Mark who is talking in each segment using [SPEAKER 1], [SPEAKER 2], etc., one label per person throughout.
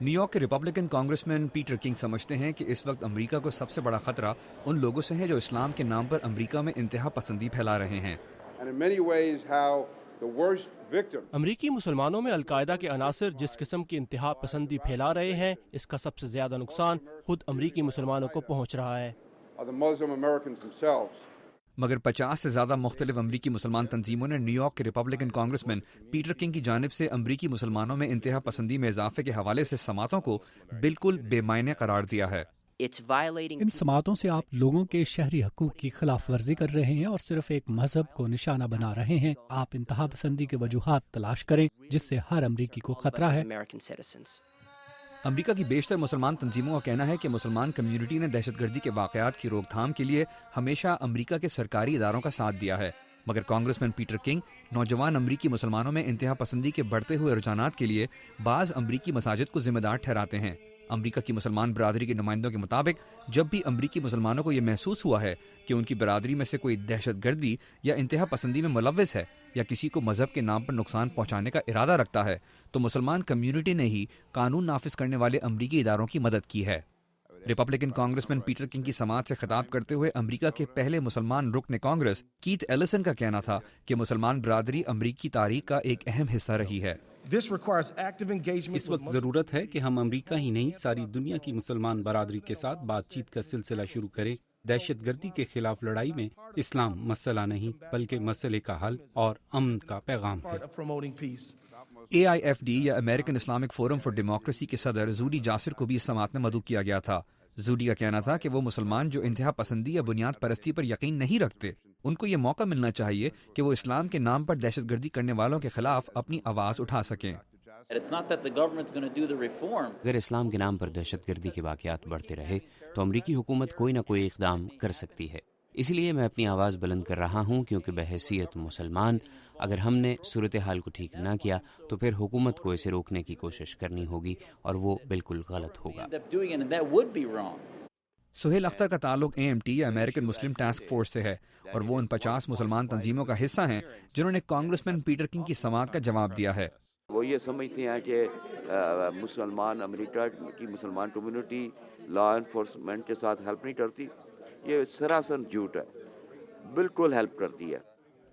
[SPEAKER 1] New York کے Republican کانگریسمین Peter king سمجھتے ہیں کہ اس وقت امریکہ کو سب سے بڑا خطرہ ان لوگوں سے ہے جو اسلام کے نام پر امریکہ میں انتہا پسندی پھیلا رہے ہیں۔
[SPEAKER 2] امریکی مسلمانوں میں القاعدہ کے عناصر جس قسم کی انتہا پسندی پھیلا رہے ہیں، اس کا سب سے زیادہ نقصان خود امریکی مسلمانوں کو پہنچ رہا ہے۔
[SPEAKER 1] مگر 50 سے زیادہ مختلف امریکی مسلمان تنظیموں نے نیو یارک کے ریپبلکن کانگریسمین پیٹر کنگ کی جانب سے امریکی مسلمانوں میں انتہا پسندی میں اضافے کے حوالے سے سماعتوں کو بالکل بے معنی قرار دیا ہے۔
[SPEAKER 3] ان سماعتوں سے آپ لوگوں کے شہری حقوق کی خلاف ورزی کر رہے ہیں اور صرف ایک مذہب کو نشانہ بنا رہے ہیں۔ آپ انتہا پسندی کے وجوہات تلاش کریں جس سے ہر امریکی کو خطرہ ہے۔
[SPEAKER 1] امریکہ کی بیشتر مسلمان تنظیموں کا کہنا ہے کہ مسلمان کمیونٹی نے دہشت گردی کے واقعات کی روک تھام کے لیے ہمیشہ امریکہ کے سرکاری اداروں کا ساتھ دیا ہے، مگر کانگریسمین پیٹر کنگ نوجوان امریکی مسلمانوں میں انتہا پسندی کے بڑھتے ہوئے رجحانات کے لیے بعض امریکی مساجد کو ذمہ دار ٹھہراتے ہیں۔ امریکہ کی مسلمان برادری کے نمائندوں کے مطابق جب بھی امریکی مسلمانوں کو یہ محسوس ہوا ہے کہ ان کی برادری میں سے کوئی دہشت گردی یا انتہا پسندی میں ملوث ہے یا کسی کو مذہب کے نام پر نقصان پہنچانے کا ارادہ رکھتا ہے، تو مسلمان کمیونٹی نے ہی قانون نافذ کرنے والے امریکی اداروں کی مدد کی ہے۔ ریپبلکن کانگریسمین پیٹر کنگ کی سماعت سے خطاب کرتے ہوئے امریکہ کے پہلے مسلمان رکن کانگریس کیتھ ایلسن کا کہنا تھا کہ مسلمان برادری امریکی تاریخ کا ایک اہم حصہ رہی ہے۔
[SPEAKER 4] اس وقت ضرورت ہے کہ ہم امریکہ ہی نہیں ساری دنیا کی مسلمان برادری کے ساتھ بات چیت کا سلسلہ شروع کریں۔ دہشت گردی کے خلاف لڑائی میں اسلام مسئلہ نہیں بلکہ مسئلے کا حل اور امن کا پیغام ہے۔
[SPEAKER 1] AIFD یا American Islamic forum for democracy کے صدر زوڈی جاسر کو بھی اس سماعت میں مدعو کیا گیا تھا۔ زوڈی کا کہنا تھا کہ وہ مسلمان جو انتہا پسندی یا بنیاد پرستی پر یقین نہیں رکھتے، ان کو یہ موقع ملنا چاہیے کہ وہ اسلام کے نام پر دہشت گردی کرنے والوں کے خلاف اپنی آواز اٹھا سکیں۔
[SPEAKER 5] اگر اسلام کے نام پر دہشت گردی کے واقعات بڑھتے رہے تو امریکی حکومت کوئی نہ کوئی اقدام کر سکتی ہے۔ اس لیے میں اپنی آواز بلند کر رہا ہوں کیونکہ بحیثیت مسلمان اگر ہم نے صورتحال کو ٹھیک نہ کیا تو پھر حکومت کو اسے روکنے کی کوشش کرنی ہوگی اور وہ بالکل غلط ہوگا۔
[SPEAKER 1] سہیل اختر کا تعلق AMT یا امریکن مسلم ٹاسک فورس سے ہے اور وہ ان 50 مسلمان تنظیموں کا حصہ ہیں جنہوں نے کانگریسمین پیٹر کنگ کی سماعت کا جواب دیا ہے۔
[SPEAKER 6] وہ یہ سمجھتے ہیں کہ مسلمان امریکہ کی مسلمان کمیونٹی لا انفورسمنٹ کے ساتھ ہیلپ نہیں کرتی، یہ سراسر جھوٹ ہے، بالکل ہیلپ کرتی ہے۔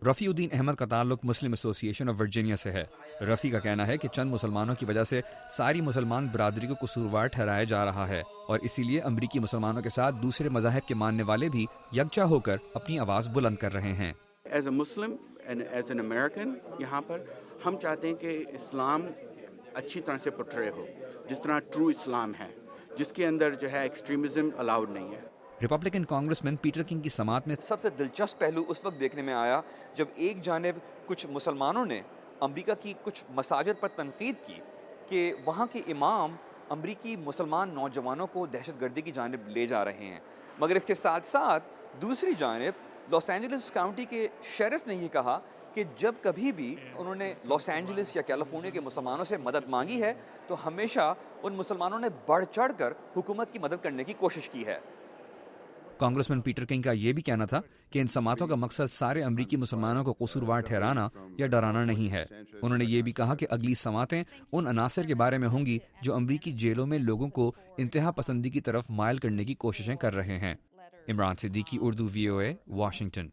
[SPEAKER 1] رفیع الدین احمد کا تعلق مسلم ایسوسی ایشن آف ورجینیا سے ہے۔ رفیع کا کہنا ہے کہ چند مسلمانوں کی وجہ سے ساری مسلمان برادری کو قصوروار ٹھہرایا جا رہا ہے اور اسی لیے امریکی مسلمانوں کے ساتھ دوسرے مذاہب کے ماننے والے بھی یکجا ہو کر اپنی آواز بلند کر رہے ہیں۔
[SPEAKER 7] As a Muslim and as an American یہاں پر ہم چاہتے ہیں کہ اسلام اچھی طرح سے پورٹرے ہو، جس طرح ٹرو اسلام ہے، جس کے اندر جو ہے ایکسٹریمزم الاؤڈ نہیں ہے۔
[SPEAKER 1] ریپبلکن کانگریسمین پیٹر کنگ کی سماعت میں سب سے دلچسپ پہلو اس وقت دیکھنے میں آیا جب ایک جانب کچھ مسلمانوں نے امریکہ کی کچھ مساجد پر تنقید کی کہ وہاں کے امام امریکی مسلمان نوجوانوں کو دہشت گردی کی جانب لے جا رہے ہیں، مگر اس کے ساتھ ساتھ دوسری جانب لاس اینجلس کاؤنٹی کے شیرف نے یہ کہا کہ جب کبھی بھی انہوں نے لاس اینجلس یا کیلیفورنیا کے مسلمانوں سے مدد مانگی ہے تو ہمیشہ ان مسلمانوں نے بڑھ چڑھ کر حکومت کی مدد کرنے کی کوشش کی ہے۔ کانگریسمین پیٹر کنگ کا یہ بھی کہنا تھا کہ ان سماعتوں کا مقصد سارے امریکی مسلمانوں کو قصوروار ٹھہرانا یا ڈرانا نہیں ہے۔ انہوں نے یہ بھی کہا کہ اگلی سماعتیں ان عناصر کے بارے میں ہوں گی جو امریکی جیلوں میں لوگوں کو انتہا پسندی کی طرف مائل کرنے کی کوششیں کر رہے ہیں۔ Imran Siddiqui, Urdu VOA، Washington.